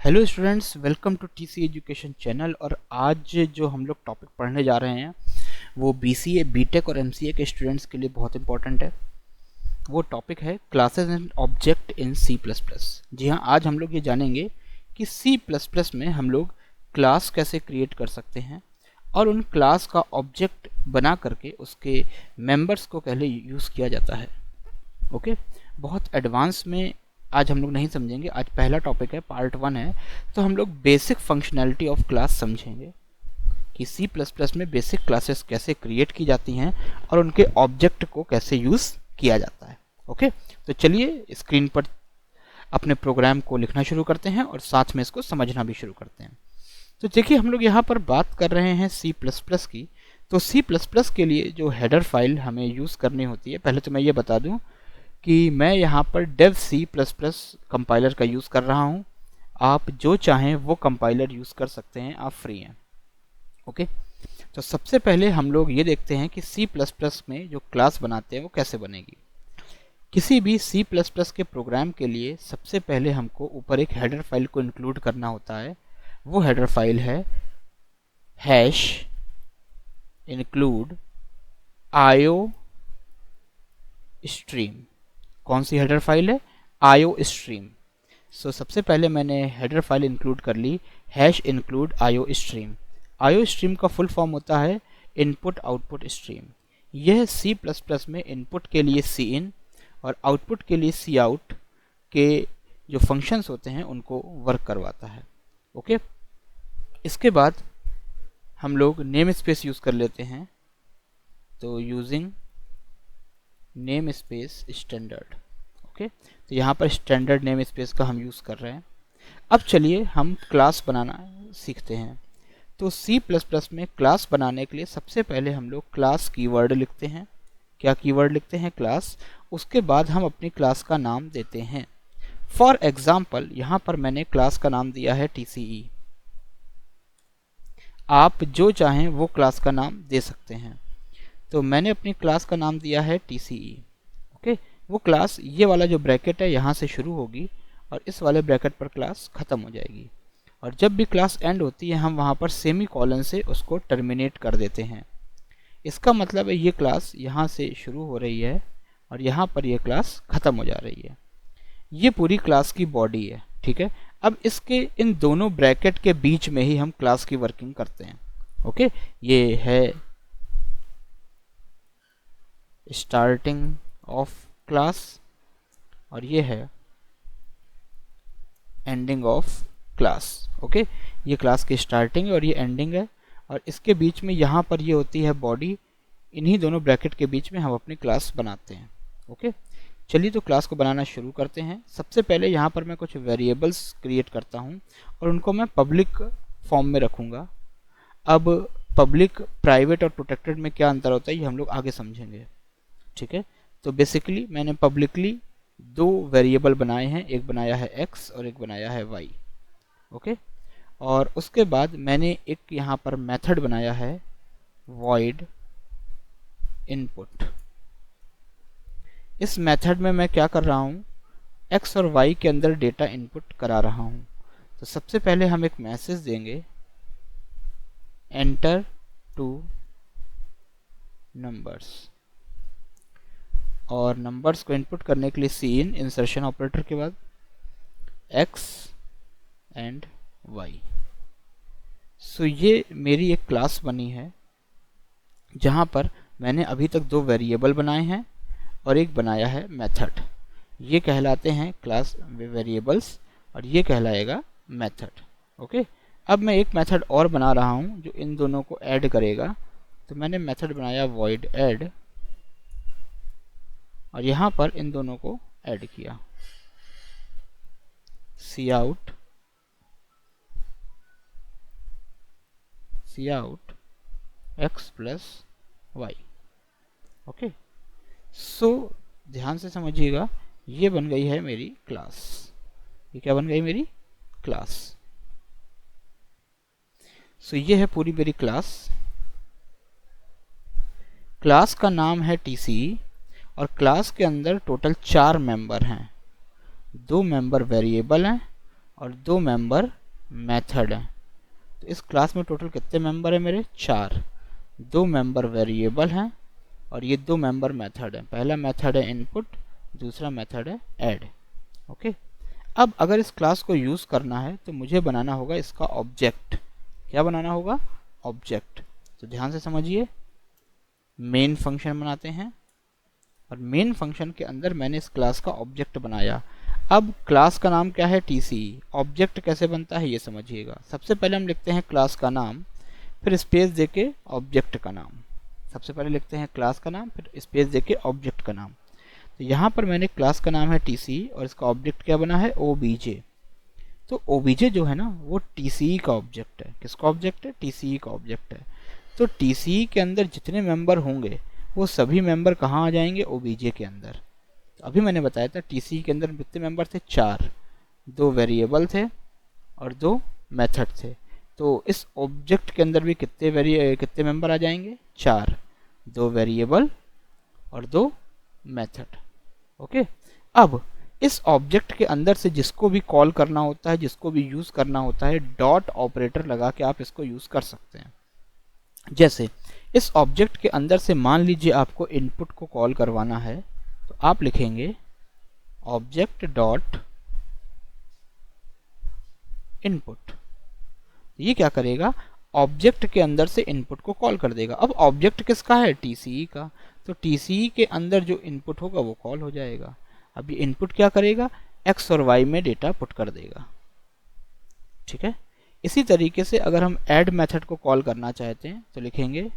Hello students, welcome to TC education channel. और आज जो हम लोग टॉपिक पढ़ने जा रहे हैं वो बीसीए, बीटेक और एमसीए के स्टूडेंट्स के लिए बहुत इंपॉर्टेंट है। वो टॉपिक है classes and object in C plus plus. जी हाँ, आज हम लोग ये जानेंगे कि सी प्लस प्लस में हम लोग क्लास कैसे क्रिएट कर सकते हैं और उन क्लास का ऑब्जेक्ट बना करके उसके मेंबर्स को पहले यूज़ किया जाता है। ओके, बहुत एडवांस में आज हम लोग नहीं समझेंगे। आज पहला टॉपिक है, पार्ट 1 है, तो हम लोग बेसिक फंक्शनैलिटी ऑफ क्लास समझेंगे कि सी प्लस प्लस में बेसिक क्लासेस कैसे क्रिएट की जाती हैं और उनके ऑब्जेक्ट को कैसे यूज़ किया जाता है। ओके, तो चलिए स्क्रीन पर अपने प्रोग्राम को लिखना शुरू करते हैं और साथ में इसको समझना भी शुरू करते हैं। तो देखिए, हम लोग यहाँ पर बात कर रहे हैं सी प्लस प्लस की। तो सी प्लस प्लस के लिए जो हेडर फाइल हमें यूज़ करनी होती है, पहले तो मैं ये बता दूँ कि मैं यहाँ पर Dev C plus plus compiler का यूज़ कर रहा हूँ। आप जो चाहें वो कंपाइलर यूज़ कर सकते हैं, आप फ्री हैं। ओके, तो सबसे पहले हम लोग ये देखते हैं कि सी प्लस प्लस में जो क्लास बनाते हैं वो कैसे बनेगी। किसी भी सी प्लस प्लस के प्रोग्राम के लिए सबसे पहले हमको ऊपर एक हेडर फाइल को इंक्लूड करना होता है। वो हेडर फाइल है हैश इंक्लूड आयो स्ट्रीम। कौन सी हेडर फाइल है? आयो स्ट्रीम। सो सबसे पहले मैंने हेडर फाइल इंक्लूड कर ली, हैश इंक्लूड आयो स्ट्रीम। आयो स्ट्रीम का फुल फॉर्म होता है इनपुट आउटपुट स्ट्रीम। यह सी प्लस प्लस में इनपुट के लिए सी इन और आउटपुट के लिए सी आउट के जो फंक्शंस होते हैं उनको वर्क करवाता है। ओके, इसके बाद हम लोग नेम स्पेस यूज़ कर लेते हैं। तो using name space standard. Okay, तो यहाँ पर स्टैंडर्ड नेम स्पेस का हम यूज़ कर रहे हैं। अब चलिए हम क्लास बनाना सीखते हैं। तो सी प्लस प्लस में क्लास बनाने के लिए सबसे पहले हम लोग क्लास कीवर्ड लिखते हैं। क्या कीवर्ड लिखते हैं? क्लास। उसके बाद हम अपनी क्लास का नाम देते हैं। फॉर एग्जाम्पल यहाँ पर मैंने क्लास का नाम दिया है TCE। आप जो चाहें वो क्लास का नाम दे सकते हैं। तो मैंने अपनी क्लास का नाम दिया है TCE। ओके, वो क्लास ये वाला जो ब्रैकेट है यहाँ से शुरू होगी और इस वाले ब्रैकेट पर क्लास ख़त्म हो जाएगी। और जब भी क्लास एंड होती है हम वहाँ पर सेमी कॉलन से उसको टर्मिनेट कर देते हैं। इसका मतलब है ये क्लास यहाँ से शुरू हो रही है और यहाँ पर ये क्लास ख़त्म हो जा रही है। ये पूरी क्लास की बॉडी है। ठीक है, अब इसके इन दोनों ब्रैकेट के बीच में ही हम क्लास की वर्किंग करते हैं। ओके, ये है स्टार्टिंग ऑफ क्लास और ये है एंडिंग ऑफ क्लास। ओके, ये क्लास की स्टार्टिंग है और ये एंडिंग है और इसके बीच में यहाँ पर ये होती है बॉडी। इन्हीं दोनों ब्रैकेट के बीच में हम अपनी क्लास बनाते हैं। ओके, चलिए तो क्लास को बनाना शुरू करते हैं। सबसे पहले यहाँ पर मैं कुछ वेरिएबल्स क्रिएट करता हूँ और उनको मैं पब्लिक फॉर्म में रखूँगा। अब पब्लिक, प्राइवेट और प्रोटेक्टेड में क्या अंतर होता है ये हम लोग आगे समझेंगे। ठीक है, तो बेसिकली मैंने पब्लिकली दो वेरिएबल बनाए हैं, एक बनाया है x और एक बनाया है y। ओके, और उसके बाद मैंने एक यहाँ पर मेथड बनाया है void input। इस मेथड में मैं क्या कर रहा हूँ, x और y के अंदर डेटा इनपुट करा रहा हूँ। तो सबसे पहले हम एक मैसेज देंगे, एंटर टू नंबर्स, और नंबर्स को इनपुट करने के लिए सी इन इंसर्शन ऑपरेटर के बाद x एंड y। सो ये मेरी एक क्लास बनी है जहाँ पर मैंने अभी तक दो वेरिएबल बनाए हैं और एक बनाया है मेथड। ये कहलाते हैं क्लास वेरिएबल्स और ये कहलाएगा मेथड। ओके, अब मैं एक मेथड और बना रहा हूँ जो इन दोनों को ऐड करेगा। तो मैंने मेथड बनाया void add और यहाँ पर इन दोनों को ऐड किया, cout x plus y। Okay, so ध्यान से समझिएगा, ये बन गई है मेरी क्लास। ये क्या बन गई? मेरी क्लास। सो ये है पूरी मेरी क्लास। क्लास का नाम है TCE और क्लास के अंदर टोटल 4 मेंबर हैं। 2 मेंबर वेरिएबल हैं और 2 मेंबर मेथड हैं। तो इस क्लास में टोटल कितने मेंबर हैं मेरे? 4। 2 मेंबर वेरिएबल हैं और ये 2 मेंबर मेथड हैं। पहला मेथड है इनपुट, दूसरा मेथड है ऐड। ओके, अब अगर इस क्लास को यूज़ करना है तो मुझे बनाना होगा इसका ऑब्जेक्ट। क्या बनाना होगा? ऑब्जेक्ट। तो ध्यान से समझिए, मेन फंक्शन बनाते हैं और मेन फंक्शन के अंदर मैंने इस क्लास का ऑब्जेक्ट बनाया। अब क्लास का नाम क्या है? टीसी। ऑब्जेक्ट कैसे बनता है ये समझिएगा। सबसे पहले हम लिखते हैं क्लास का नाम, फिर स्पेस देके ऑब्जेक्ट का नाम। सबसे पहले लिखते हैं क्लास का नाम, फिर स्पेस देके ऑब्जेक्ट का नाम। तो यहाँ पर मैंने क्लास का नाम है टीसी और इसका ऑब्जेक्ट क्या बना है? ओबीजे। तो ओबीजे जो है ना वो टीसी का ऑब्जेक्ट है। किसका ऑब्जेक्ट है? टीसी का ऑब्जेक्ट है। तो टीसी के अंदर जितने मेंबर होंगे वो सभी मेंबर कहाँ आ जाएंगे? ओबीजे के अंदर। तो अभी मैंने बताया था टीसी के अंदर कितने मेंबर थे? 4। 2 वेरिएबल थे और 2 मेथड थे। तो इस ऑब्जेक्ट के अंदर भी कितने मेंबर आ जाएंगे? 4। 2 वेरिएबल और 2 मेथड। ओके, अब इस ऑब्जेक्ट के अंदर से जिसको भी कॉल करना होता है, जिसको भी यूज़ करना होता है, डॉट ऑपरेटर लगा के आप इसको यूज़ कर सकते हैं। जैसे इस ऑब्जेक्ट के अंदर से मान लीजिए आपको इनपुट को कॉल करवाना है, तो आप लिखेंगे ऑब्जेक्ट डॉट इनपुट। ये क्या करेगा? ऑब्जेक्ट के अंदर से इनपुट को कॉल कर देगा। अब ऑब्जेक्ट किसका है? टीसीई का। तो टीसीई के अंदर जो इनपुट होगा वो कॉल हो जाएगा। अब ये इनपुट क्या करेगा? एक्स और वाई में डेटा पुट कर देगा। ठीक है, इसी तरीके से अगर हम ऐड मेथड को कॉल करना चाहते हैं तो लिखेंगे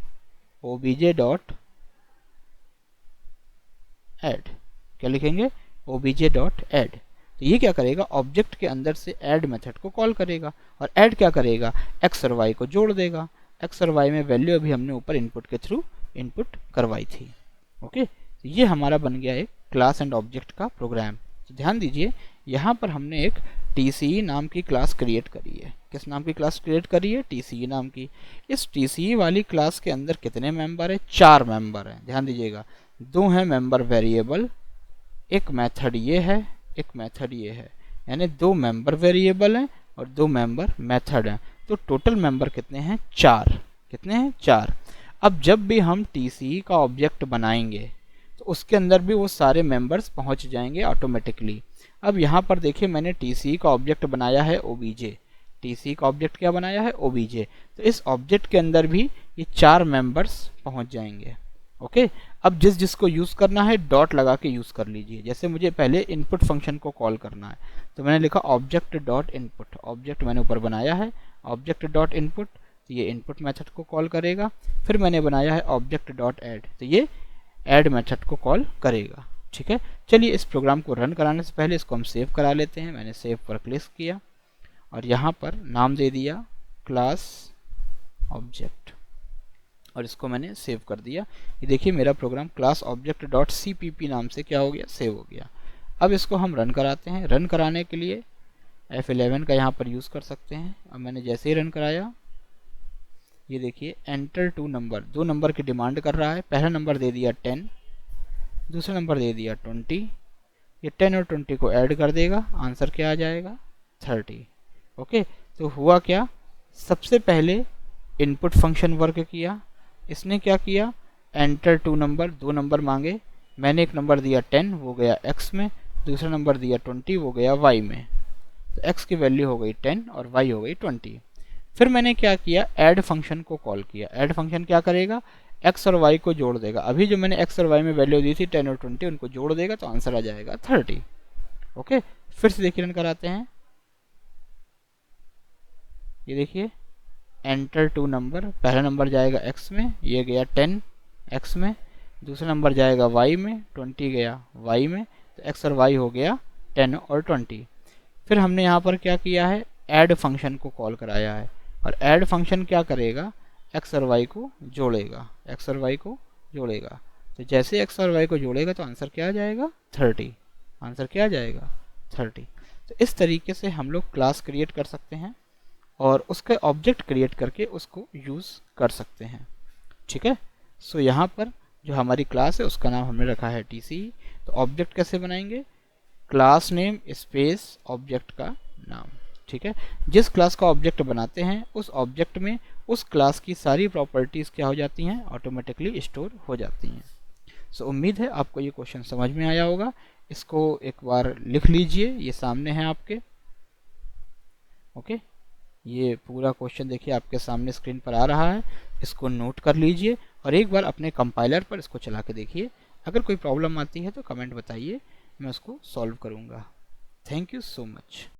obj डॉट ऐड। क्या लिखेंगे? obj dot add. तो ये क्या करेगा? ऑब्जेक्ट के अंदर से ऐड मेथड को कॉल करेगा और ऐड क्या करेगा? एक्स और वाई को जोड़ देगा। एक्स और वाई में वैल्यू अभी हमने ऊपर इनपुट के थ्रू इनपुट करवाई थी। ओके, तो ये हमारा बन गया एक क्लास एंड ऑब्जेक्ट का प्रोग्राम। तो ध्यान दीजिए, यहाँ पर हमने एक TCE नाम की क्लास क्रिएट करी है। किस नाम की क्लास क्रिएट करी है? TCE नाम की। इस TCE वाली क्लास के अंदर कितने मेंबर है? 4 मेंबर हैं। ध्यान दीजिएगा, 2 हैं मेंबर वेरिएबल, एक मेथड ये है, एक मेथड ये है, यानी 2 मेंबर वेरिएबल हैं और 2 मेंबर मेथड हैं। तो टोटल मेंबर कितने हैं? 4। कितने हैं? 4। अब जब भी हम TCE का ऑब्जेक्ट बनाएंगे तो उसके अंदर भी वो सारे मेंबर्स पहुंच जाएंगे ऑटोमेटिकली। अब यहाँ पर देखिए, मैंने TCE का ऑब्जेक्ट बनाया है OBJ। TCE का ऑब्जेक्ट क्या बनाया है? OBJ। तो इस ऑब्जेक्ट के अंदर भी ये 4 मेंबर्स पहुंच जाएंगे। ओके, अब जिसको यूज़ करना है डॉट लगा के यूज़ कर लीजिए। जैसे मुझे पहले इनपुट फंक्शन को कॉल करना है तो मैंने लिखा ऑब्जेक्ट डॉट इनपुट। ऑब्जेक्ट मैंने ऊपर बनाया है ऑब्जेक्ट डॉट इनपुट, तो ये इनपुट मेथड को कॉल करेगा। फिर मैंने बनाया है ऑब्जेक्ट डॉट ऐड, तो ये ऐड मेथड को कॉल करेगा। ठीक है, चलिए इस प्रोग्राम को रन कराने से पहले इसको हम सेव करा लेते हैं। मैंने सेव पर क्लिक किया और यहाँ पर नाम दे दिया क्लास ऑब्जेक्ट और इसको मैंने सेव कर दिया। ये देखिए मेरा program class object dot CPP नाम से क्या हो गया? सेव हो गया। अब इसको हम रन कराते हैं। रन कराने के लिए F11 का यहाँ पर यूज़ कर सकते हैं। अब मैंने जैसे ही रन कराया, ये देखिए एंटर 2 नंबर, 2 नंबर की डिमांड कर रहा है। पहला नंबर दे दिया 10, दूसरा नंबर दे दिया 20। ये 10 और 20 को ऐड कर देगा, आंसर क्या आ जाएगा? 30। ओके, तो हुआ क्या? सबसे पहले इनपुट फंक्शन वर्क किया। इसने क्या किया? एंटर 2 नंबर, 2 नंबर मांगे। मैंने एक नंबर दिया 10, वो गया x में, दूसरा नंबर दिया 20, वो गया y में। तो x की वैल्यू हो गई 10 और y हो गई 20। फिर मैंने क्या किया? ऐड फंक्शन को कॉल किया। ऐड फंक्शन क्या करेगा? x और y को जोड़ देगा। अभी जो मैंने x और y में वैल्यू दी थी 10 और 20, उनको जोड़ देगा तो आंसर आ जाएगा 30। ओके, फिर से देखिए रन कराते हैं। ये देखिए एंटर 2 नंबर, पहला नंबर जाएगा x में, ये गया 10 x में, दूसरा नंबर जाएगा y में, 20 गया y में, तो x और y हो गया 10 और 20। फिर हमने यहाँ पर क्या किया है? ऐड फंक्शन को कॉल कराया है और ऐड फंक्शन क्या करेगा? x और y को जोड़ेगा। x और y को जोड़ेगा, तो जैसे x और y को जोड़ेगा तो आंसर क्या आ जाएगा? 30। आंसर क्या आ जाएगा? 30। तो इस तरीके से हम लोग क्लास क्रिएट कर सकते हैं और उसका ऑब्जेक्ट क्रिएट करके उसको यूज़ कर सकते हैं। ठीक है, सो यहाँ पर जो हमारी क्लास है उसका नाम हमने रखा है TCE। तो ऑब्जेक्ट कैसे बनाएंगे? क्लास नेम स्पेस ऑब्जेक्ट का नाम। ठीक है, जिस क्लास का ऑब्जेक्ट बनाते हैं उस ऑब्जेक्ट में उस क्लास की सारी प्रॉपर्टीज़ क्या हो जाती हैं, ऑटोमेटिकली स्टोर हो जाती हैं। सो उम्मीद है आपको ये क्वेश्चन समझ में आया होगा। इसको एक बार लिख लीजिए, ये सामने है आपके। ओके, ये पूरा क्वेश्चन देखिए आपके सामने स्क्रीन पर आ रहा है, इसको नोट कर लीजिए और एक बार अपने कंपाइलर पर इसको चला के देखिए। अगर कोई प्रॉब्लम आती है तो कमेंट बताइए, मैं उसको सॉल्व करूँगा। Thank you so much.